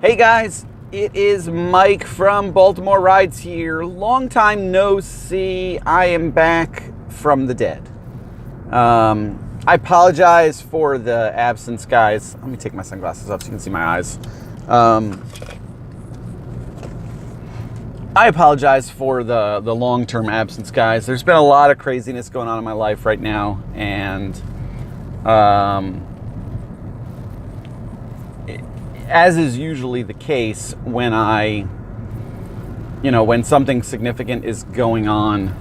Hey guys, it is Mike from Baltimore Rides here. Long time no see. I am back from the dead. I apologize for the absence, guys. Let me take my sunglasses off so you can see my eyes. I apologize for the long-term absence, guys. There's been a lot of craziness going on in my life right now, and as is usually the case when when something significant is going on,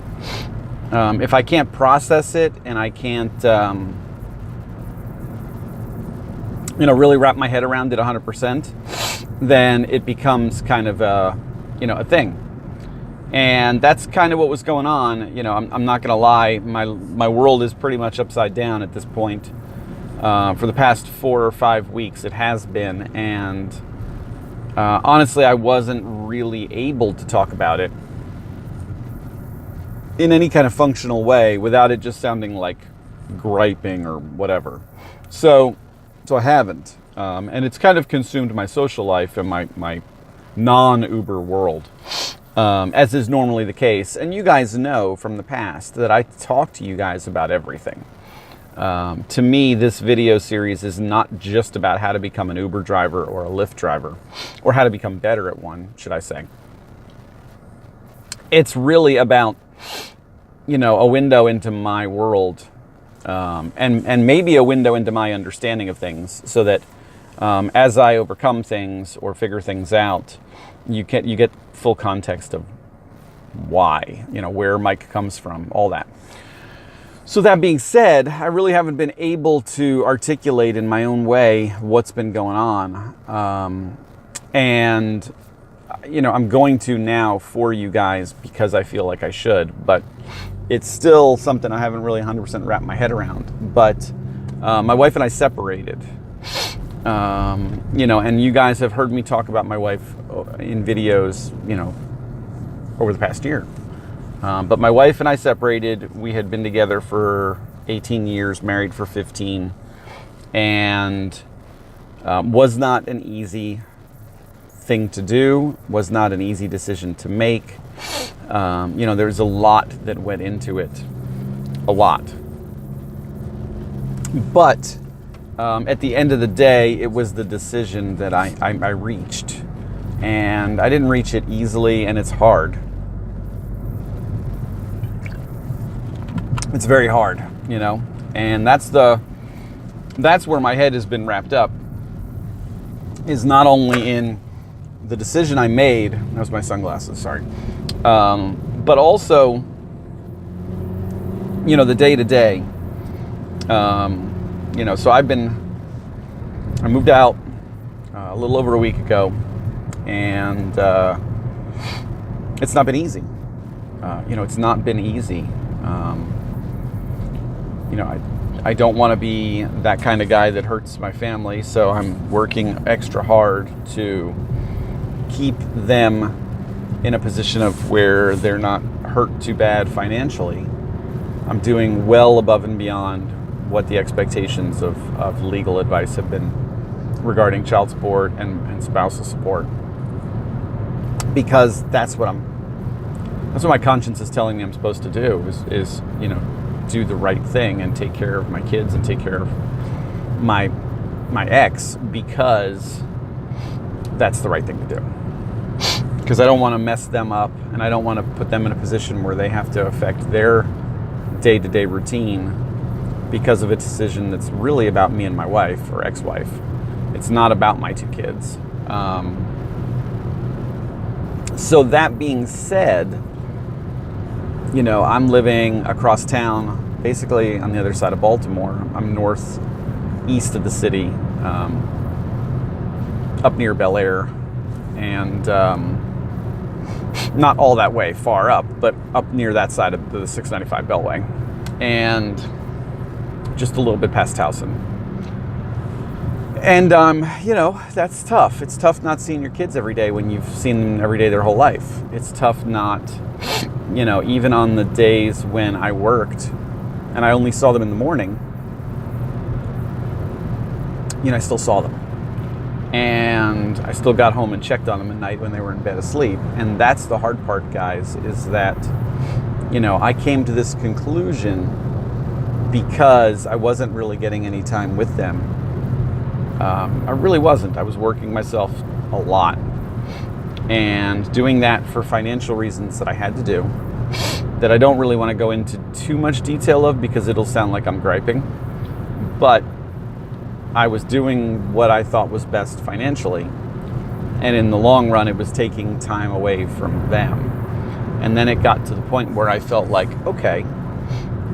if I can't process it and I can't, really wrap my head around it 100%, then it becomes kind of a thing. And that's kind of what was going on. I'm not going to lie, my world is pretty much upside down at this point. For the past 4 or 5 weeks, it has been, and honestly, I wasn't really able to talk about it in any kind of functional way without it just sounding like griping or whatever. So I haven't, and it's kind of consumed my social life and my non-Uber world, as is normally the case. And you guys know from the past that I talk to you guys about everything. To me, this video series is not just about how to become an Uber driver or a Lyft driver, or how to become better at one, should I say. It's really about, a window into my world, and maybe a window into my understanding of things, so that as I overcome things or figure things out, you get full context of why, where Mike comes from, all that. So that being said, I really haven't been able to articulate in my own way what's been going on. And I'm going to now for you guys because I feel like I should, but it's still something I haven't really 100% wrapped my head around. But my wife and I separated. And you guys have heard me talk about my wife in videos, over the past year. But my wife and I separated. We had been together for 18 years, married for 15, and was not an easy thing to do, was not an easy decision to make. There's a lot that went into it, a lot. But at the end of the day, it was the decision that I reached, and I didn't reach it easily, and it's hard. It's very hard, and that's where my head has been wrapped up, is not only in the decision I made, that was my sunglasses, sorry, but also, the day-to-day, so I moved out a little over a week ago, and it's not been easy. It's not been easy. I don't want to be that kind of guy that hurts my family, so I'm working extra hard to keep them in a position of where they're not hurt too bad financially. I'm doing well above and beyond what the expectations of legal advice have been regarding child support and spousal support, because that's what my conscience is telling me I'm supposed to do, is do the right thing and take care of my kids and take care of my ex, because that's the right thing to do. Because I don't want to mess them up, and I don't want to put them in a position where they have to affect their day-to-day routine because of a decision that's really about me and my wife, or ex-wife. It's not about my 2 kids. So that being said, I'm living across town, basically on the other side of Baltimore. I'm northeast of the city, up near Bel Air, and not all that way far up, but up near that side of the 695 Beltway, and just a little bit past Towson. And, that's tough. It's tough not seeing your kids every day when you've seen them every day their whole life. It's tough not, even on the days when I worked and I only saw them in the morning, I still saw them. And I still got home and checked on them at night when they were in bed asleep. And that's the hard part, guys, is that, I came to this conclusion because I wasn't really getting any time with them. I really wasn't. I was working myself a lot and doing that for financial reasons that I had to do, that I don't really want to go into too much detail of because it'll sound like I'm griping. But I was doing what I thought was best financially, and in the long run it was taking time away from them. And then it got to the point where I felt like, okay,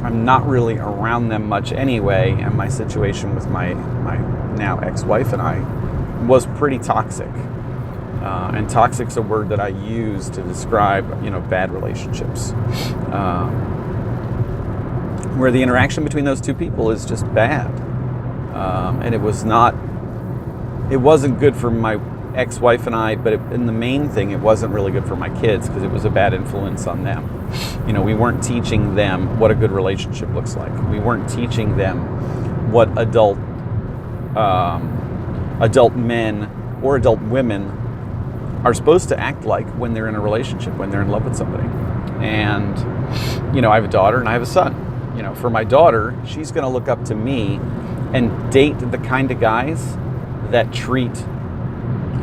I'm not really around them much anyway, and my situation with my now ex-wife and I was pretty toxic. And toxic's a word that I use to describe, bad relationships, where the interaction between those two people is just bad. And it wasn't good for my ex-wife and I, but in the main thing, it wasn't really good for my kids because it was a bad influence on them. We weren't teaching them what a good relationship looks like. We weren't teaching them what adult men or adult women are supposed to act like when they're in a relationship, when they're in love with somebody. And, I have a daughter and I have a son. For my daughter, she's going to look up to me and date the kind of guys that treat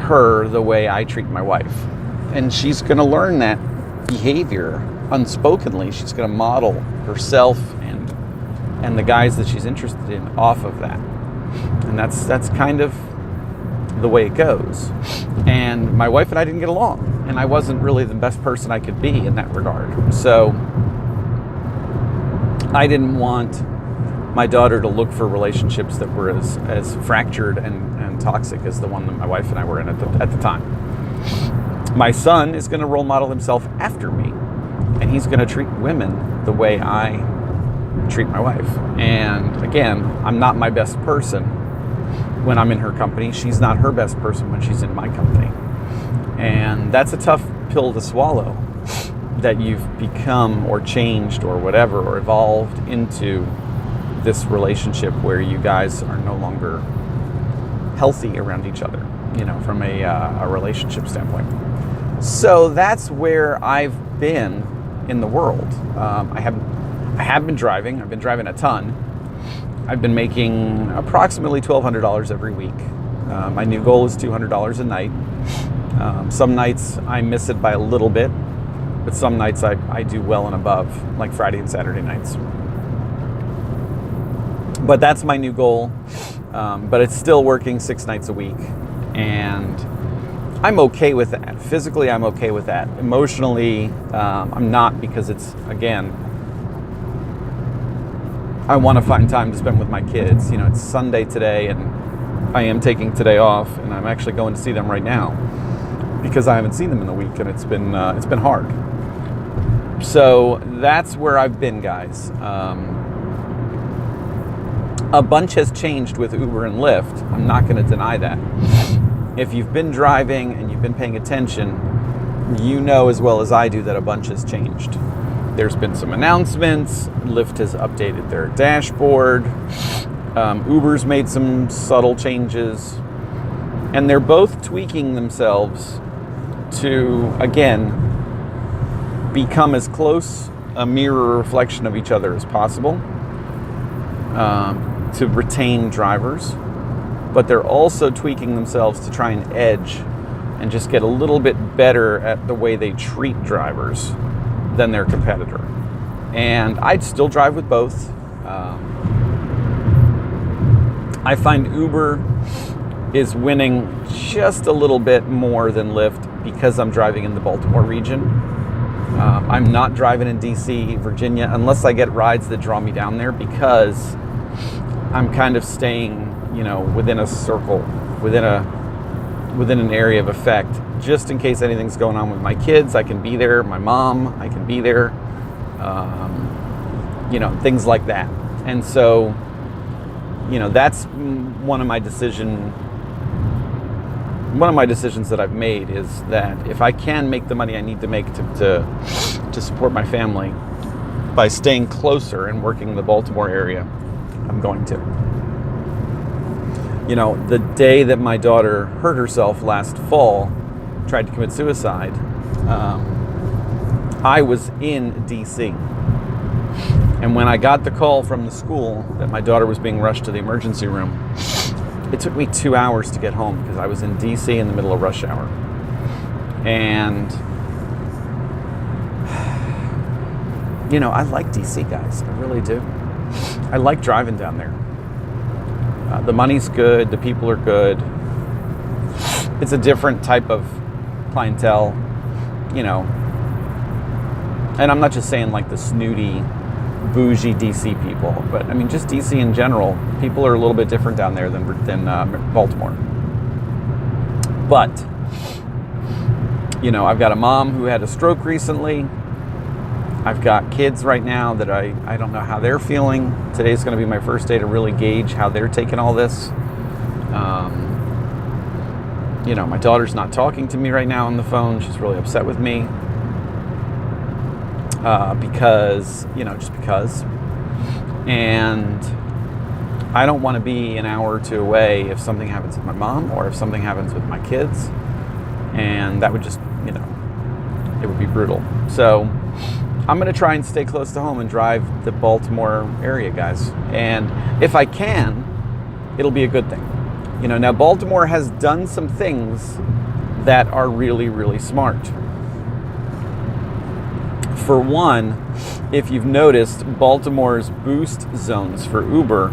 her the way I treat my wife. And she's going to learn that behavior unspokenly. She's going to model herself and the guys that she's interested in off of that. And that's kind of the way it goes. And my wife and I didn't get along, and I wasn't really the best person I could be in that regard. So I didn't want my daughter to look for relationships that were as fractured and toxic as the one that my wife and I were in at the time. My son is going to role model himself after me, and he's going to treat women the way I treat my wife. And again, I'm not my best person when I'm in her company. She's not her best person when she's in my company. And that's a tough pill to swallow, that you've become or changed or whatever or evolved into this relationship where you guys are no longer healthy around each other, from a relationship standpoint. So that's where I've been in the world. I have been driving. I've been driving a ton. I've been making approximately $1,200 every week. My new goal is $200 a night. Some nights I miss it by a little bit, but some nights I do well and above, like Friday and Saturday nights. But that's my new goal. But it's still working 6 nights a week. And I'm okay with that. Physically, I'm okay with that. Emotionally, I'm not, because it's, again, I want to find time to spend with my kids. It's Sunday today, and I am taking today off, and I'm actually going to see them right now because I haven't seen them in a week, and it's been hard. So that's where I've been, guys. A bunch has changed with Uber and Lyft. I'm not going to deny that. If you've been driving and you've been paying attention, you know as well as I do that a bunch has changed. There's been some announcements. Lyft has updated their dashboard. Uber's made some subtle changes. And they're both tweaking themselves to, again, become as close a mirror reflection of each other as possible, to retain drivers. But they're also tweaking themselves to try and edge and just get a little bit better at the way they treat drivers than their competitor. And I'd still drive with both. I find Uber is winning just a little bit more than Lyft because I'm driving in the Baltimore region. I'm not driving in DC, Virginia, unless I get rides that draw me down there, because I'm kind of staying, within a circle, within an area of effect, just in case anything's going on with my kids. I can be there. My mom, I can be there. Things like that. And so, that's one of my decisions that I've made, is that if I can make the money I need to make to support my family by staying closer and working in the Baltimore area, I'm going to. You know, the day that my daughter hurt herself last fall, tried to commit suicide, I was in DC. And when I got the call from the school that my daughter was being rushed to the emergency room, it took me 2 hours to get home because I was in DC in the middle of rush hour. And, you know, I like DC, guys. I really do. I like driving down there. The money's good. The people are good. It's a different type of clientele, you know. And I'm not just saying like the snooty, bougie DC people, but I mean just DC in general. People are a little bit different down there than Baltimore. But, you know, I've got a mom who had a stroke recently. I've got kids right now that I don't know how they're feeling. Today's going to be my first day to really gauge how they're taking all this. You know, my daughter's not talking to me right now on the phone. She's really upset with me because, you know, just because. And I don't want to be an hour or two away if something happens with my mom or if something happens with my kids. And that would just, you know, it would be brutal. So I'm going to try and stay close to home and drive the Baltimore area, guys. And if I can, it'll be a good thing. You know, now Baltimore has done some things that are really, really smart. For one, if you've noticed, Baltimore's boost zones for Uber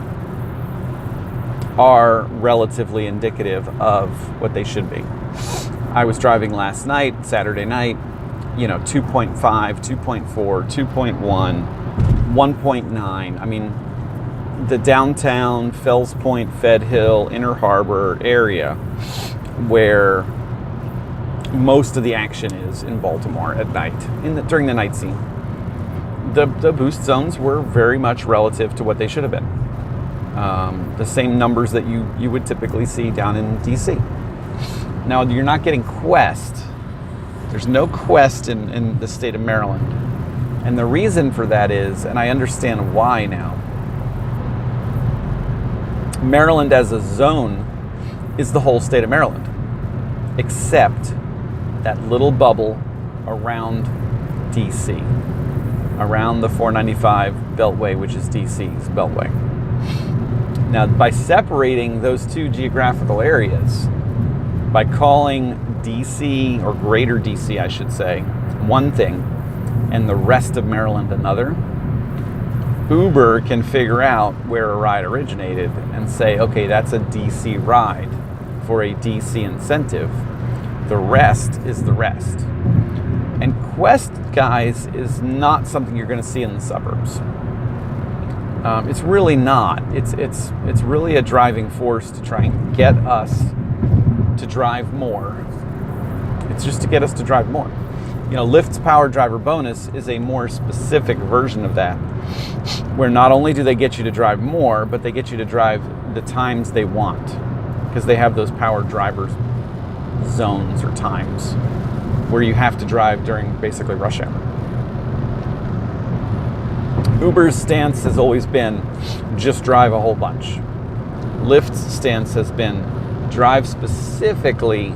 are relatively indicative of what they should be. I was driving last night, Saturday night, you know, 2.5, 2.4, 2.1, 1.9. I mean, the downtown, Fells Point, Fed Hill, Inner Harbor area where most of the action is in Baltimore at night, during the night scene. The boost zones were very much relative to what they should have been. The same numbers that you would typically see down in DC. Now, you're not getting Quest. There's no Quest in the state of Maryland. And the reason for that is, and I understand why now, Maryland as a zone is the whole state of Maryland, except that little bubble around DC, around the 495 Beltway, which is DC's Beltway. Now, by separating those two geographical areas, by calling DC, or greater DC, I should say, one thing, and the rest of Maryland another, Uber can figure out where a ride originated and say, okay, that's a DC ride for a DC incentive. The rest is the rest. And Quest, guys, is not something you're going to see in the suburbs. It's really not. It's really a driving force to try and get us to drive more. It's just to get us to drive more. You know, Lyft's Power Driver Bonus is a more specific version of that, where not only do they get you to drive more, but they get you to drive the times they want, because they have those power drivers zones or times where you have to drive during basically rush hour. Uber's stance has always been just drive a whole bunch. Lyft's stance has been drive specifically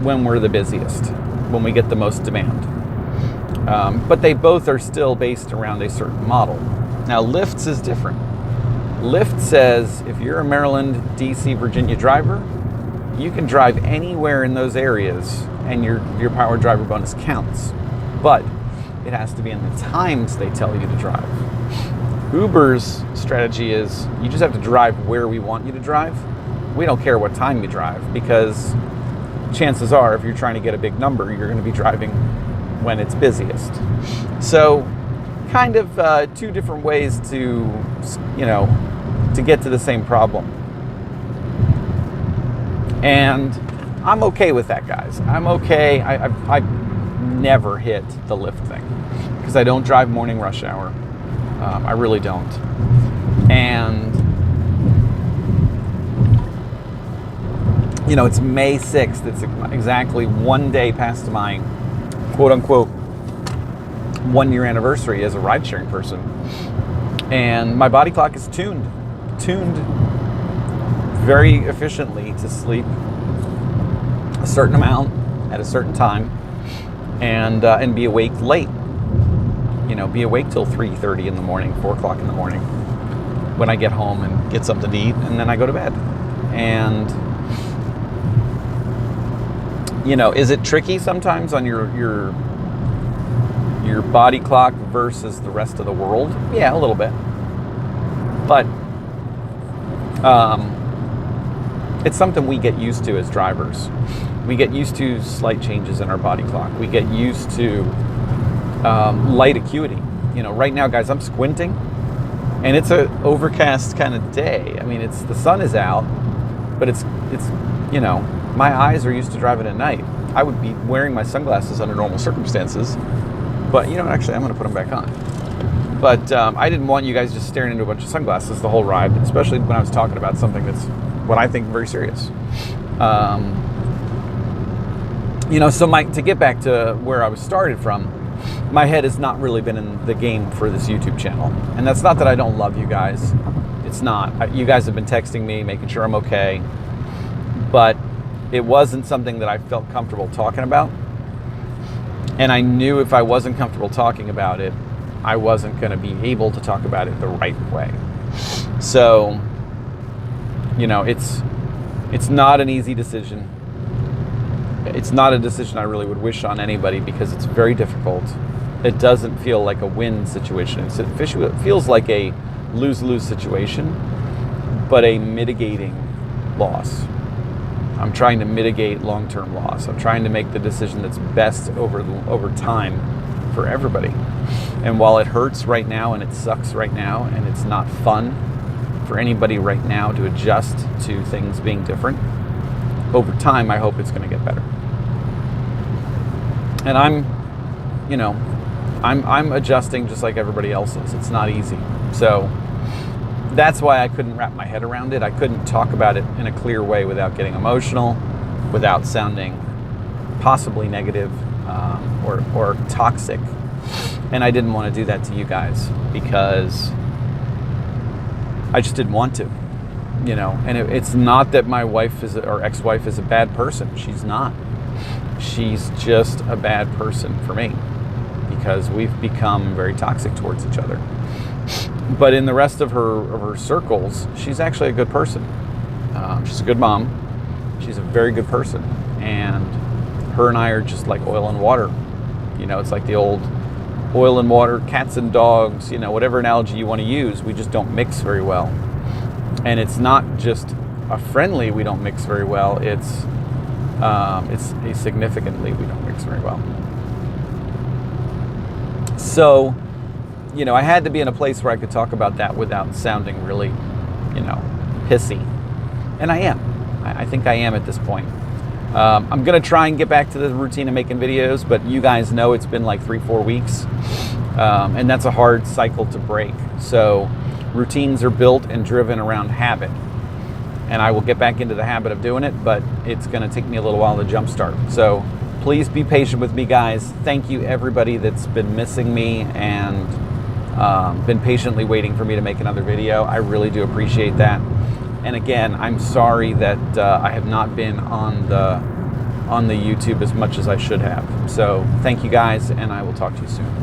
when we're the busiest, when we get the most demand. But they both are still based around a certain model. Now, Lyft's is different. Lyft says if you're a Maryland, DC, Virginia driver, you can drive anywhere in those areas and your power driver bonus counts. But it has to be in the times they tell you to drive. Uber's strategy is you just have to drive where we want you to drive. We don't care what time you drive, because chances are if you're trying to get a big number, you're going to be driving when it's busiest. So kind of two different ways to, you know, to get to the same problem. And I'm okay with that, guys. I'm okay. I've never hit the Lyft thing because I don't drive morning rush hour. I really don't. And, you know, it's May 6th. It's exactly 1 day past my quote-unquote 1 year anniversary as a ride-sharing person. And my body clock is tuned very efficiently to sleep a certain amount at a certain time, and be awake late. Be awake till 3:30 in the morning, 4 o'clock in the morning, when I get home and get something to eat, and then I go to bed. And is it tricky sometimes on your body clock versus the rest of the world? Yeah, a little bit. But it's something we get used to as drivers. We get used to slight changes in our body clock. We get used to light acuity. Right now, guys, I'm squinting, and it's an overcast kind of day. I mean, the sun is out, but it's my eyes are used to driving at night. I would be wearing my sunglasses under normal circumstances, but actually, I'm going to put them back on. But I didn't want you guys just staring into a bunch of sunglasses the whole ride, especially when I was talking about something that's what I think very serious. So to get back to where I was started from, my head has not really been in the game for this YouTube channel. And that's not that I don't love you guys. It's not. You guys have been texting me, making sure I'm okay. But it wasn't something that I felt comfortable talking about. And I knew if I wasn't comfortable talking about it, I wasn't going to be able to talk about it the right way. So, it's not an easy decision. It's not a decision I really would wish on anybody because it's very difficult. It doesn't feel like a win situation. It feels like a lose-lose situation, but a mitigating loss. I'm trying to mitigate long-term loss. I'm trying to make the decision that's best over time for everybody. And while it hurts right now and it sucks right now and it's not fun for anybody right now to adjust to things being different, over time I hope it's going to get better. And I'm adjusting just like everybody else is. It's not easy. So that's why I couldn't wrap my head around it. I couldn't talk about it in a clear way without getting emotional, without sounding possibly negative or toxic. And I didn't want to do that to you guys because I just didn't want to, And it's not that my wife or ex-wife is a bad person. She's not. She's just a bad person for me because we've become very toxic towards each other. But in the rest of her circles, she's actually a good person. She's a good mom. She's a very good person. And her and I are just like oil and water. It's like the old oil and water, cats and dogs, whatever analogy you want to use. We just don't mix very well. And it's not just a friendly we don't mix very well. It's a significantly we don't mix very well. So, I had to be in a place where I could talk about that without sounding really, pissy. And I am. I think I am at this point. I'm going to try and get back to the routine of making videos, but you guys know it's been like 3-4 weeks. And that's a hard cycle to break. So routines are built and driven around habit. And I will get back into the habit of doing it, but it's going to take me a little while to jumpstart. So please be patient with me, guys. Thank you, everybody that's been missing me and been patiently waiting for me to make another video. I really do appreciate that. And again, I'm sorry that I have not been on the YouTube as much as I should have. So thank you, guys, and I will talk to you soon.